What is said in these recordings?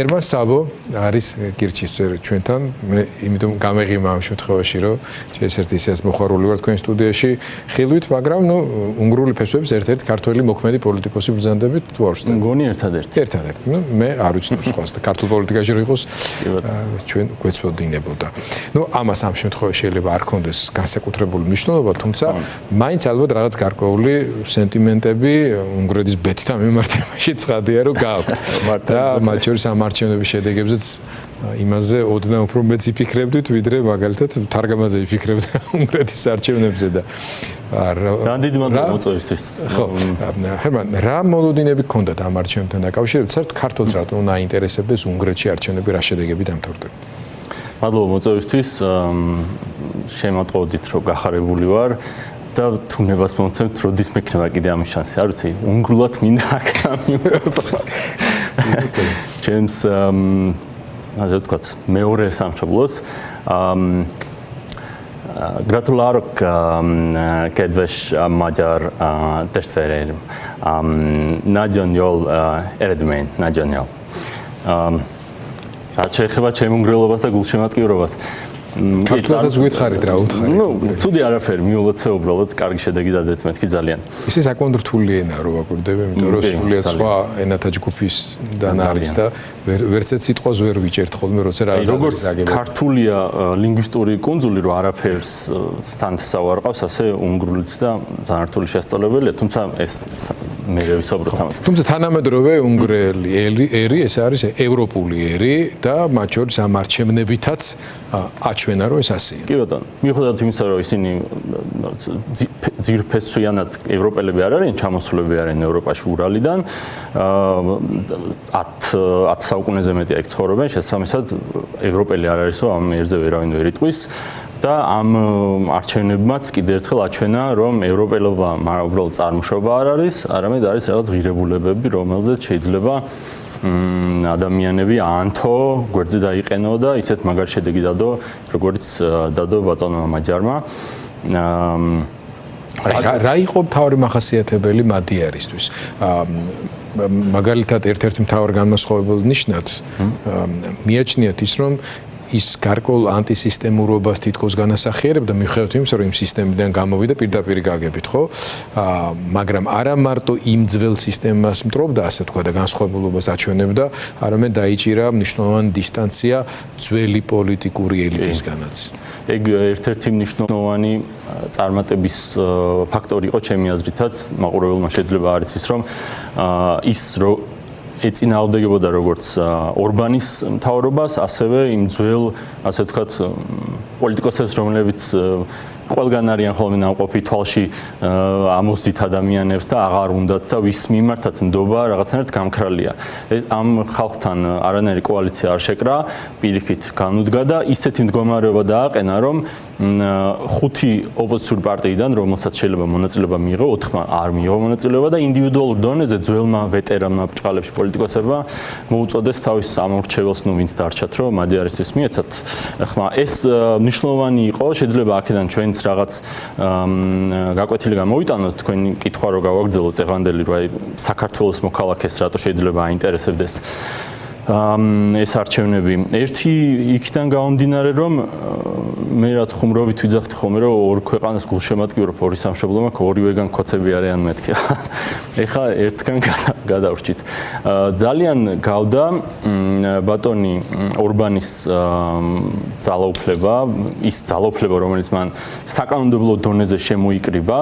ერმა საბო არის გირჩის წევრი ჩვენთან. მე იმიტომ გამეღიმა ამ შემთხვევაში, რომ ერთ-ერთი ისეც მოხარული ვარ თქვენ სტუდიაში ხილვით, მაგრამ უნგრული ფესვების ერთ-ერთი ქართველი მოქმედი პოლიტიკოსი ბრძანდებით თუ არ ვსწრებ. მგონი ერთადერთი. ერთადერთი. მე არ ვიცნობ სხვას და ქართულ პოლიტიკაში რო იყოს ჩვენ გვეცოდინებოდა. ამას ამ შემთხვევაში შეიძლება არ ქონდეს განსაკუთრებული მნიშვნელობა, თუმცა მაინც ალბათ რაღაც გარკვეული სენტიმენტები უნგრეთის ბეთთან მიმართებაში ცხადია, რომ გააქვთ. და მათ შორის ამ არჩევნების შედეგებზეც იმაზე ოდნავ უფრო მეც ვიფიქრებდით, ვიდრე მაგალითად თარგამაზე ვიფიქრებდი უნგრეთის არჩევნებზე და ძალიან დიდი მადლობა მოწვევისთვის. ხო, ჰერმან, რა მოლოდინები გქონდათ ამ არჩევნებთან დაკავშირებით? საერთოდ ქართულს რატომ უნდა აინტერესებდეს უნგრეთში არჩევნები რა შედეგები დამთავრდება? მადლობა მოწვევისთვის. შემოტყოდით, რომ გახარებული ვარ. და თუნებას მომცემთ, როდის მექნება კიდე ამის შანსი, არ ვიცი, უნგრულად მინდა აქ გამიმოწვა. ჩემს ასე ვთქვათ, მეორე სამშობლოს. Gratulálok kedves magyar testvéreim. Nagyon jól eredmény, nagyon jól. რაც შეეხება ჩემ უნგრელობას და გულშემატკივრობას. ქართულადაც გითხარით რა უთხარით. ცუდი არაფერი მიულოცა უბრალოდ კარგი შედეგი დადეთ მეთქი ძალიან. ისე საკმაოდ რთული ენა რო ვაკვირდები, იმიტომ რომ სრულიად სხვა ენათა ჯგუფისგან არის და ვერცეთ სიტყვას ვერ ვიჭერთ ხოლმე, როცა რაღაც როგორც ქართულია ლინგვისტური კუნძული, რომ არაფერს სთან სავარყავს, ასე უნგრულიც და ძალიან რთული შესწავლებელია, თუმცა ეს მე ვისაუბროთ ამაზე. თუმცა თანამედროვე უნგრელი ერი ეს არის ევროპული ერი და მათ შორის ამ არჩევნებითაც აჩვენა რომ ეს ასეა. კი ბატონო, მიუხედავად იმისა, რომ ისინი ძირფესვიანად ევროპელები არ არიან, ჩამოსულები არიან ევროპაში ურალიდან, 10 საუკუნეზე მეტი აქ ცხოვრობენ, შესაბამისად ევროპელი არ არის, რომ ამ ერზე ვერავინ ვერ იტყვის და ამ არჩევნებმაც კიდევ ერთხელ აჩვენა, რომ ევროპელობა უბრალოდ წარმოშობა არ არის, არამედ არის რაღაც ღირებულებები, რომელზეც შეიძლება ადამიანები აანთო, გვერდზე დაიყენო და ისეთ მაგარ შედეგი დადო, როგორც დადო ბატონმა მაჯარმა. რა იყო მთავარი მახასიათებელი მადიარისთვის? მაგალითად ერთ-ერთი მთავარი განმასხვავებელი ნიშნად მიაჩნიათ ის, რომ ის გარკვეულ ანტისისტემურობას თითქოს განასახიერებდა, მიუხედავად იმისა, რომ იმ სისტემიდან გამოვიდა პირდაპირ გაგებით, ხო? მაგრამ არა მარტო იმ ძველ სისტემას მტრობდა, ასე თქვა და განსხვავებულობას აჩვენებდა, არამედ დაიჭირა მნიშვნელოვანი დისტანცია ძველი პოლიტიკური ელიტისგანაც. ეგ ერთ-ერთი მნიშვნელოვანი წარმატების ფაქტორი იყო ჩემი აზრითაც, მაყურებელმა შეიძლება არ იცის, რომ ის ეწინააღმდეგებოდა როგორც ორბანის მთავრობას, ასევე იმ ძველ, ასე ვთქვათ, პოლიტიკოსებს, რომლებიც ყველგან არიან ხოლმე ნამყოფი თვალში ამოსდით ადამიანებს და აღარ უნდათ და ვის მიმართაც ნდობა რაღაცნაირად გამქრალია. ამ ხალხთან არანაირი კოალიცია არ შეკრა, პირიქით განუდგა და ისეთი მდგომარეობა დააყენა, რომ 5 ოპოზიციური პარტიიდან, რომელსაც შეიძლება მონაწილეობა მიიღო, 4-მა არ მიიღო მონაწილეობა და ინდივიდუალურ დონეზე ძველმა ვეტერანმა ბრჭყალებში პოლიტიკოსებმა მოუწოდეს თავის სამორჩეველს, ვინც დარჩათ, რომ მადიარისთვის მიეცათ. ხმა ეს მნიშვნელოვანი იყო, შეიძლება აქედან ჩვენც რაღაც გაკვეთილი გამოვიტანოთ, თქვენი კითხვა რო გავაგრძელოთ წეღანდელი, რომ აი საქართველოს მოქალაქეს რატო შეიძლება აინტერესებდეს ეს არჩევნები. ერთი იქიდან გამომდინარე, რომ მე რა თხუმრობით ვიძახთ ხოლმე, რომ ორ ქვეყანას გულშემატკივრობ, ორი სამშობლო მაქვს, ორივეგან ქოცები არიან მეთქი. ეხლა ერთგან გადავრჩით. ძალიან გავდა ბატონი ორბანის ძალაუფლება, ის ძალაუფლება, რომელიც მან საკანონმდებლო დონეზე შემოიკრიბა,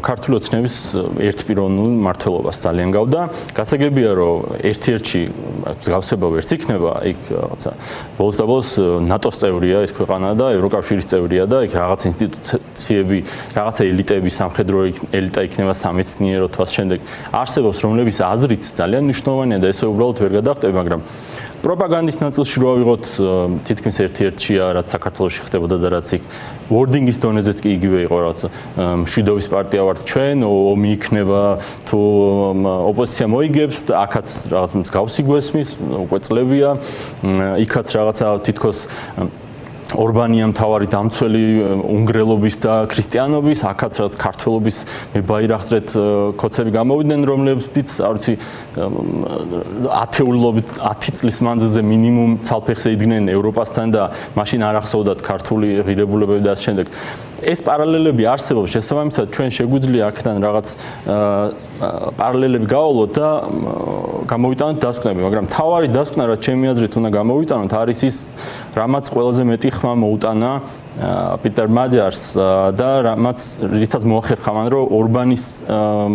ქართული ოცნების ერთპიროვნულ მმართველობას ძალიან გავდა. გასაგებია, რომ ერთ-ერთში მსგავსება ვერც იქნება, იქ რაღაცა ბოლოს და ბოლოს ნატოს წევრია ეს ქვეყანა და ევროკავშირის წევრია და იქ რაღაც ინსტიტუციები, რაღაცა ელიტები, სამხედრო ელიტა იქნება სამეცნიერო თვალს შემდეგ არსებობს, რომლების აზრიც ძალიან მნიშვნელოვანია და ესე უბრალოდ ვერ გადახტები, მაგრამ პროპაგანდის ნაწილში რო ავიღოთ თითქმის ერთ-ერთია, რაც საქართველოში ხდებოდა და რაც იქ ვორდინგის დონეზეც კი იგივე იყო, რაც მშვიდობის პარტია ვართ ჩვენ, ომი იქნება თუ ოპოზიცია მოიგებს, აქაც რაღაც მსგავსი გვესმის, უკვე წლებია, იქაც რაღაცა თითქოს ორბანია მთავარი დამცველი უნგრელობის და ქრისტიანობის, აქაც რაც ქართველობის მებაირახტრეთ კოცები გამოვიდნენ, რომლებიც, არ ვიცი, 10 წლის მანძილზე მინიმუმ ცალფეხზე იდგნენ ევროპასთან და მაშინ არ ახსოვდათ ქართული ღირებულებები და ასე შემდეგ. ეს პარალელები არსებობს, შესაბამისად ჩვენ შეგვიძლია აქედან რაღაც პარალელები გავავლოთ და გამოვიტანოთ დასკვნები, მაგრამ თავარი დასკვნა, რაც ჩემი აზრით უნდა გამოვიტანოთ, არის ის, რამაც ყველაზე მეტი ხმა მოუტანა პიტერ მაჯარს და რამაც რითაც მოახერხა მან, რომ ორბანის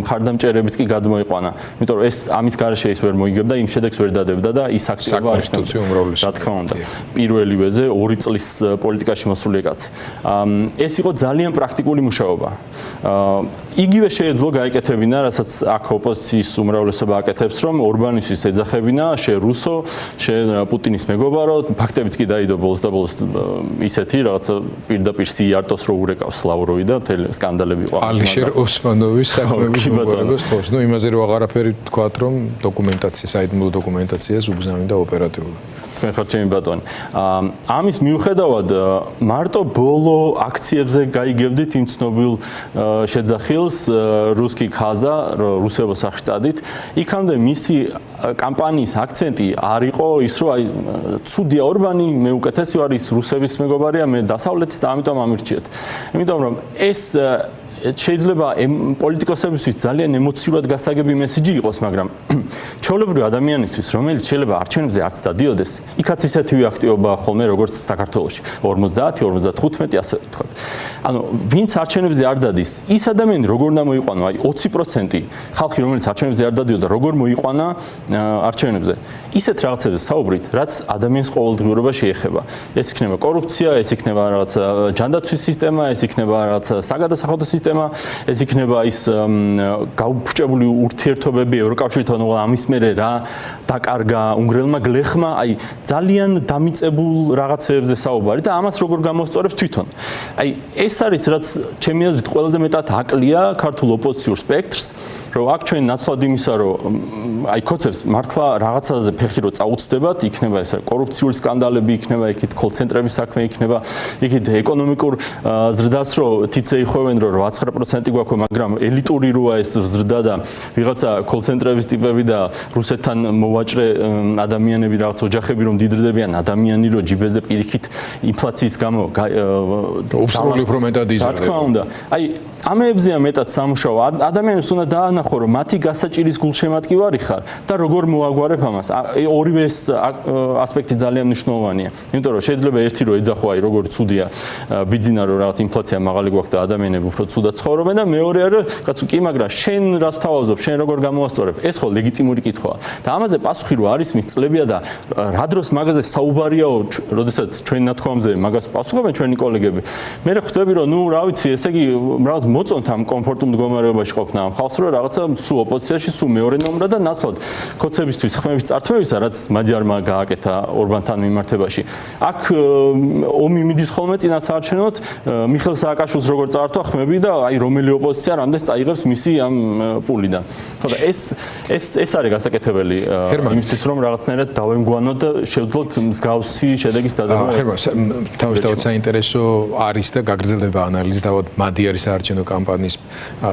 მხარდამჭერებიც კი გადმოიყვანა. იმიტომ რომ ეს ამის გარეშე ის ვერ მოიგებდა, იმ შედეგს ვერ დადებდა და ის აქტიობა არ იქნება. რა თქმა უნდა, პირველივეზე 2 წლის პოლიტიკაში მოსული კაცი. ეს იყო ძალიან პრაქტიკული მუშაობა. იგივე შეეძლო გაიკეთებინა, რასაც აქ ოპოზიციის უმრავლესობა აკეთებს, რომ ორბანისთვის ეძახებინა, შე რუსო, შე პუტინის მეგობარო, ფაქტებიც კი დაიდო ბოლოს და ბოლოს ისეთი რაღაცა პირდაპირ სიარტოს რო ურეკავს ლავროვი და მთელი სკანდალები იყო. ალიშერ ოსმანოვის საქმეების მოგვარებას თავს. ნუ იმაზე რო აღარაფერი თქვათ, რომ დოკუმენტაცია, საიდუმლო დოკუმენტაციას უგზავნიდა ოპერატიულად. თქვენ ხართ ჩემი ბატონი. ამის მიუხედავად მარტო ბოლო აქციებზე გაიგებდით იმ ცნობილ შეძახილს რუსკი ხაზა, რუსებოს აღწადით. იქამდე მისი კამპანიის აქცენტი არ იყო ის, რომ აი ცუდია ორბანი, მე უკეთესი ვარ, ის რუსების მეგობარია, მე დასავლეთის და ამიტომ ამირჩიეთ. იმიტომ რომ ეს შეიძლება პოლიტიკოსებისთვის ძალიან ემოციურად გასაგები მესიჯი იყოს, მაგრამ ჩვეულებრივი ადამიანისთვის, რომელიც შეიძლება არჩევნებზე არც დადიოდეს, იქაც ისეთივე აქტივობაა ხოლმე, როგორც საქართველოში 50-55 ასე ვთქვათ. ანუ ვინც არჩევნებზე არ დადის, ის ადამიანი როგორ უნდა მოიყვანო, აი 20% ხალხი, რომელიც არჩევნებზე არ დადიოდა, როგორ მოიყვანა არჩევნებზე. ისეთ რაღაცებზე საუბრით, რაც ადამიანის ყოველდღიურობა შეეხება. ეს იქნება კორუფცია, ეს იქნება რაღაც ჯანდაცვის სისტემა, ეს იქნება რაღაც საგადასახადო სისტემა, ეს იქნება ის გაუფრჭებული ურთიერთობები ევროკავშირთან, ამის მერე რა დაკარგა უნგრელმა გლეხმა, აი ძალიან დამიწებულ რაღაცებზე საუბარი და ამას როგორ გამოსწორებს თვითონ. აი ეს არის რაც ჩემი აზრით ყველაზე მეტად აკლია ქართულ ოპოზიციურ სპექტრს, რომ აქ ჩვენ ნაცვლად იმისა, რომ აი კოცებს მართლა რაღაცაზე ფეხი რო წაუწდებათ, იქნება ეს კორუფციული სკანდალები, იქნება იქით კოლ-ცენტრების საქმე, იქნება იქით ეკონომიკურ ზრდას რო თითზე იხოვენ, რომ 8-9% გვაქვს, მაგრამ ელიტური როა ეს ზრდა და ვიღაცა კოლ-ცენტრების ტიპები და რუსეთთან მოვაჭრე ადამიანები, რაღაც ოჯახები რომ დიდრდებიან, ადამიანი რო ჯიბეზე პირიქით ინფლაციის გამო უსრული უფრო მეტად იზრდება. რა თქმა უნდა. აი ამეებზეა მეტად სამუშაო. ადამიანებს უნდა დაანახო, რომ მათი გასაჭირის გულშემატკივარი ხარ და როგორ მოაგვარებ ამას. ორივე ეს ასპექტი ძალიან მნიშვნელოვანია. იმიტომ რომ შეიძლება ერთი რო ეძახო, აი როგორ ცუდია ბიძინა რომ რაღაც ინფლაცია მაღალი გვაქვს და ადამიანები უფრო ცუდად ცხოვრობენ და მეორე არის კაცო კი, მაგრამ შენ რას თავაზობ, შენ როგორ გამოასწორებ? ეს ხო ლეგიტიმური კითხვაა. და ამაზე პასუხი რო არის მის წლებია და რა დროს მაგაზე საუბარიაო, როდესაც ჩვენ ნათქვამზე მაგას პასუხობენ ჩვენი კოლეგები. მე ხვდები რომ ნუ რა ვიცი, ესე იგი რაღაც მოწონთ ამ კომფორტულ მდგომარეობაში ყოფნა ამ ხალხს, რომ რაღაცა სულ ოპოზიციაში, სულ მეორე ნომრად და ნაცვლად კოცებისთვის ხმების წართმევისა, რაც მაჯარმა გააკეთა ორბანთან მიმართებაში. აქ ომი მიდის ხოლმე წინა საარჩევნოდ, მიხეილ სააკაშვილს როგორ წაართვა ხმები და აი რომელი ოპოზიცია რამდენს წაიღებს მისი ამ პულიდან. ხო და ეს არის გასაკეთებელი იმისთვის, რომ რაღაცნაირად დავემგვანოთ და შევძლოთ მსგავსი შედეგის დადებაც. თავისთავად საინტერესო არის და გაგრძელდება ანალიზი თავად მადიარის საარჩევნო კამპანიის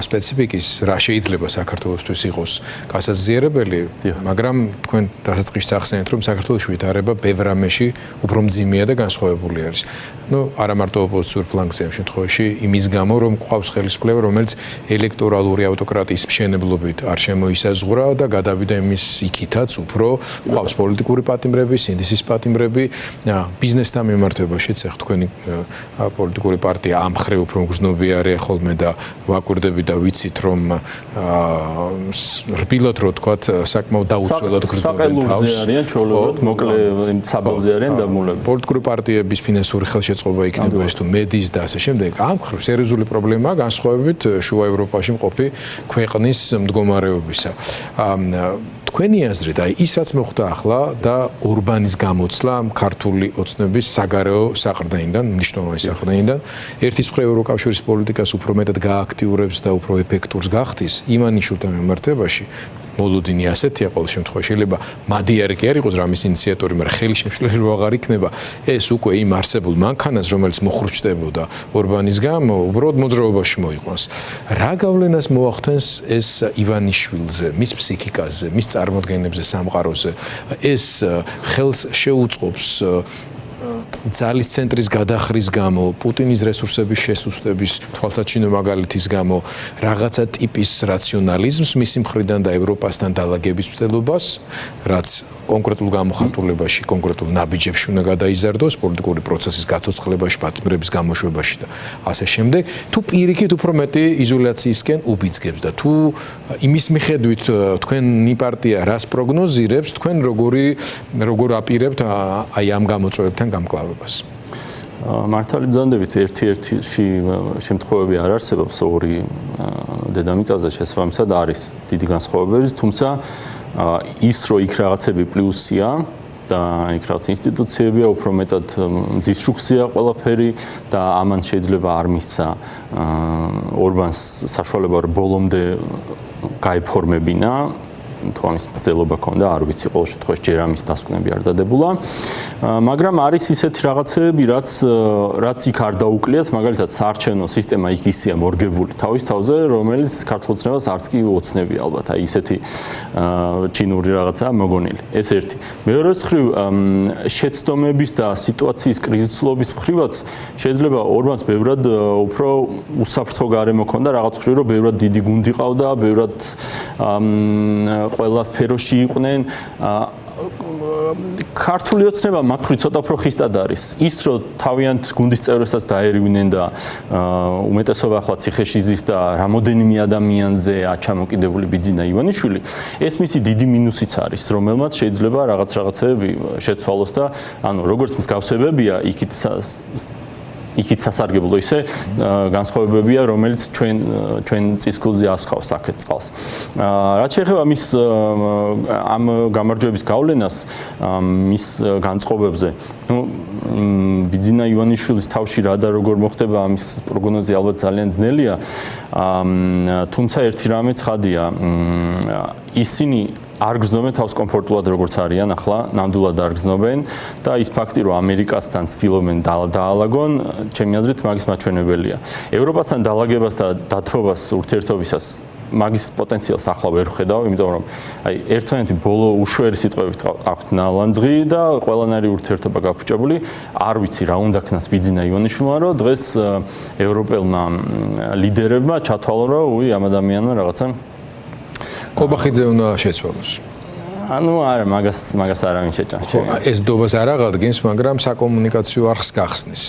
სპეციფიკის, რა შეიძლება საქართველოსთვის იყოს გასაზიარებელი, მაგრამ თქვენ დასაწყისში ახსენეთ, რომ საქართველოს ვითარება ბევრ რამეში უფრო მძიმეა და განსხვავებული არის. ნუ არა მარტო ოპოზიციურ ფლანგზე ამ შემთხვევაში, იმის გამო, რომ ყავს ხელისუფლება, რომელიც ელექტორალური ავტოკრატიის მშენებლობით არ შემოისაზღვრა და გადავიდა იმის იქითაც უფრო ყავს პოლიტიკური პატიმრები, სინდისის პატიმრები, ბიზნესთან მიმართებაშიც, ახ თქვენი პოლიტიკური პარტია ამ მხრივ უფრო მგრძნობიარეა ხოლმე და ვაკვირდები და ვიცით, რომ რბილად რო თქვათ, საკმაოდ დაუცველად გრძნობენ თავს. საყელურზე არიან ჩვეულებრივ, მოკლე საბელზე არიან დამულები. პოლიტიკური პარტიების ფინანსური ხელშეწყობა იქნება ეს თუ მედიის და ასე შემდეგ. ამ მხრივ სერიოზული პრობლემაა განსხვავებით შუა ევროპაში მყოფი ქვეყნის მდგომარეობისა. თქვენი აზრით, აი ის რაც მოხდა ახლა და ორბანის გამოცლა ქართული ოცნების საგარეო საყრდენიდან, მნიშვნელოვანი საყრდენიდან, ერთის მხრივ ევროკავშირის პოლიტიკას უფრო მეტად გააქტიურებს და უფრო ეფექტურს გახდის იმანიშვილთან მიმართებაში, მოლოდინი ასეთია ყოველ შემთხვევაში შეიძლება მადიარი კი არ იყოს რამის ინიციატორი, მაგრამ ხელი შემშლელი რო აღარ იქნება, ეს უკვე იმ არსებულ მანქანას, რომელიც მოხრჩდებოდა ორბანის გამო, უბრალოდ მოძრაობაში მოიყვანს. რა გავლენას მოახდენს ეს ივანიშვილზე, მის ფსიქიკაზე, მის წარმოდგენებზე სამყაროზე? ეს ხელს შეუწყობს ძალის ცენტრის გადახრის გამო, პუტინის რესურსების შესუსტების თვალსაჩინო მაგალითის გამო, რაღაცა ტიპის რაციონალიზმს მისი მხრიდან და ევროპასთან დალაგების მცდელობას, რაც კონკრეტულ გამოხატულებაში, კონკრეტულ ნაბიჯებში უნდა გადაიზარდოს პოლიტიკური პროცესის გაცოცხლებაში, პატიმრების გამოშვებაში და ასე შემდეგ, თუ პირიქით უფრო მეტი იზოლაციისკენ უბიძგებს და თუ იმის მიხედვით თქვენი პარტია რას პროგნოზირებს, თქვენ როგორ აპირებთ აი ამ გამოწვევებთან გამკლავებას? მართალი ბრძანდებით ერთ-ერთი შემთხვევები არ არსებობს, ორი დედამიწაზე შესაბამისად არის დიდი განსხვავებები, თუმცა ის რომ იქ რაღაცები პლუსია და იქ რაღაც ინსტიტუციებია უფრო მეტად მზის შუქზეა ყველაფერი და ამან შეიძლება არ მისცა ორბანს საშუალება რომ ბოლომდე გაიფორმებინა თუ ამის მცდელობა ქონდა, არ ვიცი, ყოველ შემთხვევაში ჯერ ამის დასკვნები არ დადებულა, მაგრამ არის ისეთი რაღაცები, რაც იქ არ დაუკვლიათ, მაგალითად საარჩევნო სისტემა იქ ისეა მორგებული თავის თავზე, რომელიც ქართულ ცნებას არც კი ოცნებია ალბათ, აი ისეთი ჩინური რაღაცაა მოგონილი. ეს ერთი. მეორე მხრივ შეცდომების და სიტუაციის კრიზისულობის მხრივაც შეიძლება ორბანს ბევრად უფრო უსაფრთხო გარემო ქონდა, რაღაც მხრივ რომ ბევრად დიდი გუნდი ყავდა, ბევრად ყველა სფეროში იყვნენ. ქართული ოცნება მაგ ცოტა უფრო ხისტად არის. ის რომ თავიანთ გუნდის წევრებსაც დაერივნენ და უმეტესობა ახლა ციხეში ზის და რამოდენიმე ადამიანზე ჩამოკიდებული ბიძინა ივანიშვილი, ეს მისი დიდი მინუსიც არის, რომელმაც შეიძლება რაღაცები შეცვალოს და ანუ როგორც მსგავსებებია, იქით სასარგებლო ისე განსხვავებებია, რომელიც ჩვენ წისქვილზე ასხავს აქეთ წყალს. რაც შეეხება მის ამ გამარჯვების გავლენას მის განწყობებზე, ბიძინა ივანიშვილის თავში რა და როგორ მოხდება, ამის პროგნოზი ალბათ ძალიან ძნელია, თუმცა ერთი რამე ცხადია, ისინი არ გრძნობენ თავს კომფორტულად როგორც არიან ახლა, ნამდვილად არ გრძნობენ და ის ფაქტი რომ ამერიკასთან ცდილობენ დაალაგონ, ჩემი აზრით მაგის მაჩვენებელია. ევროპასთან დალაგებას და დათბობას ურთიერთობისას მაგის პოტენციალს ახლა ვერ ვხედავ, იმიტომ რომ აი ერთმანეთი ბოლო უშვერი სიტყვებით აქვთ ნალანძღი და ყველანაირი ურთიერთობა გაფუჭებული, არ ვიცი რა უნდა ქნას ბიძინა ივანიშვილმა, რომ დღეს ევროპელმა ლიდერებმა ჩათვალონ, რომ ამ ადამიანმა რაღაცა კობახიძე უნდა შეცვალოს. ანუ არა, მაგას არავინ შეჭამს. ეს დობას არ აღადგენს, მაგრამ საკომუნიკაციო არხს გახსნის.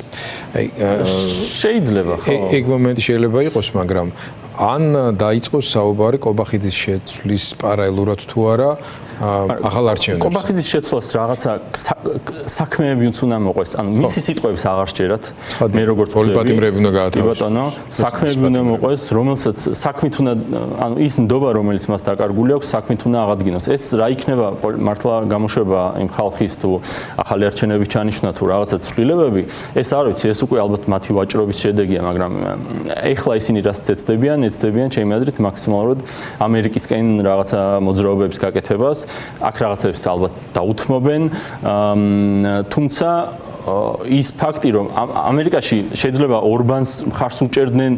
აი შეიძლება ხო. ეგ მომენტი შეიძლება იყოს, მაგრამ ან დაიწყოს საუბარი კობახიძის შეცვლის პარალელურად თუ არა ახალ არჩევნებს. კობახიძის შეცვლას რაღაცა საქმეებიც უნდა მოყვეს. ანუ მისი სიტყვებს აღარ შეერათ. მე როგორც პოლიტიკები უნდა გაათავისუფლოს. ბატონო, საქმეები უნდა მოყვეს, რომელსაც საქმით უნდა, ანუ ის ნდობა, რომელიც მას დაკარგული აქვს, საქმით უნდა აღადგინოს. ეს რა იქნება მართლა გამოშვება იმ ხალხის თუ ახალი არჩევნების ჩანიშვნა თუ რაღაცა ცვლილებები, ეს არ ვიცი, ეს უკვე ალბათ მათი ვაჭრობის შედეგია, მაგრამ ეხლა ისინი რაც ეცდებიან, ჩემი აზრით მაქსიმალურად ამერიკისკენ რაღაცა მოძრაობების გაკეთებას. აქ რაღაცებს ალბათ დაუთმობენ, თუმცა ის ფაქტი, რომ ამერიკაში შეიძლება ორბანს მხარს უჭერდნენ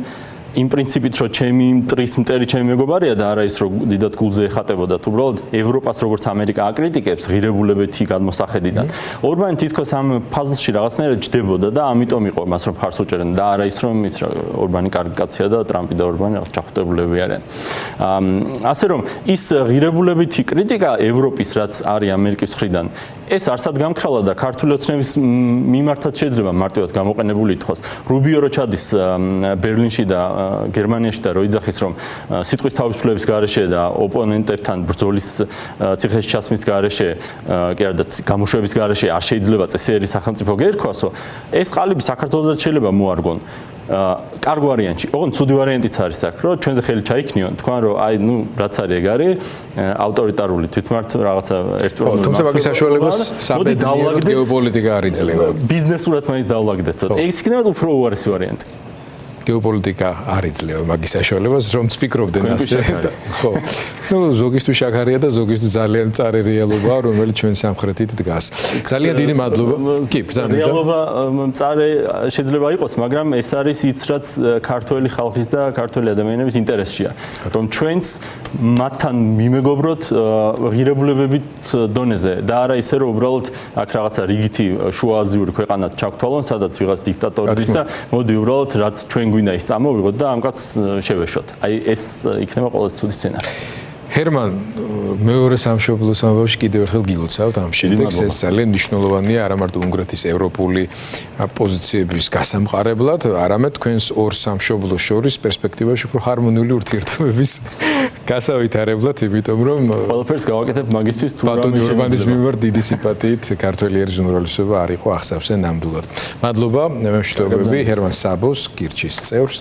იმ პრინციპით, რომ ჩემი მტრის მტერი ჩემი მეგობარია და არა ის, რომ დიდად გულზე ეხატებოდა, თუ უბრალოდ ევროპას როგორც ამერიკა აკრიტიკებს ღირებულებითი გადმოსახედიდან. ორბანი თითქოს ამ ფაზლში რაღაცნაირად ჯდებოდა და ამიტომ იყო მას რომ მხარს უჭერდნენ და არა ის, რომ ის ორბანი კარგი კაცია და ტრამპი და ორბანი რაღაც ჩახუტებულები არიან. ასე რომ ის ღირებულებითი კრიტიკა ევროპის, რაც არის ამერიკის მხრიდან, ეს არსად გამქრალა და ქართული ოცნების მიმართაც შეიძლება მარტივად გამოყენებული ითქვას. რუბიო რო ჩადის ბერლინში და გერმანიაში და რო იძახის, რომ სიტყვის თავისუფლების გარეშე და ოპონენტებთან ბრძოლის ციხეში ჩასმის გარეშე, კი არა და გამოშვების გარეშე არ შეიძლება წესიერი სახელმწიფო გერქვასო, ეს ყალიბი საქართველოსაც შეიძლება მოარგონ. კარგ ვარიანტში. ოღონდ ცუდი ვარიანტიც არის აქ, რომ ჩვენზე ხელი ჩაიქნიონ, თქვენ რომ აი, რაც არის ეგ არის ავტორიტარული თვითმართ რაღაცა ერთპიროვნული. თუმცა მაგის საშუალებას საბედნიერო გეოპოლიტიკა არ იძლევა. ბიზნესურად მაინც დავლაგდეთ. ეს იქნება უფრო უარესი ვარიანტი. გეოპოლიტიკა არ იძლევა მაგის საშუალებას, რომ წფიქრობდნენ ასე. ხო. ნუ ზოგისთვის შაქარია და ზოგისთვის ძალიან მწარე რეალობაა, რომელიც ჩვენ სამხრეთით დგას. ძალიან დიდი მადლობა. კი, ბრძანეთ. რეალობა მწარე შეიძლება იყოს, მაგრამ ეს არის ის, რაც ქართველი ხალხის და ქართველი ადამიანების ინტერესშია. რომ ჩვენც მათთან მიმეგობროთ ღირებულებებით დონეზე და არა ისე რომ უბრალოდ აქ რაღაცა რიგითი შუააზიური ქვეყანად ჩაგთვალონ, სადაც ვიღაც დიქტატორი ის და მოდი უბრალოდ რაც ჩვენ გვინდა ის წამოვიღოთ და ამ კაცს შევეშოთ. აი ეს იქნება ყველაზე ცუდი სცენარი. ჰერმან, მეორე სამშობლოს ამბავში კიდევ ერთხელ გილოცავთ ამ შედეგს. ეს ძალიან მნიშვნელოვანია არა მარტო უნგრეთის ევროპული პოზიციების გასამყარებლად, არამედ თქვენს ორ სამშობლოს შორის პერსპექტივაში უფრო ჰარმონიული ურთიერთობების გასავითარებლად, იმიტომ რომ ყველაფერს გავაკეთებ მაგისთვის თუ ბატონი ორბანის მიმართ დიდი სիմპათიით ქართველი ჟურნალისტობა არ იყო ახსავსე ნამდვილად. მადლობა, მემშვიდობები ჰერმან საბოს, გირჩის წევრს.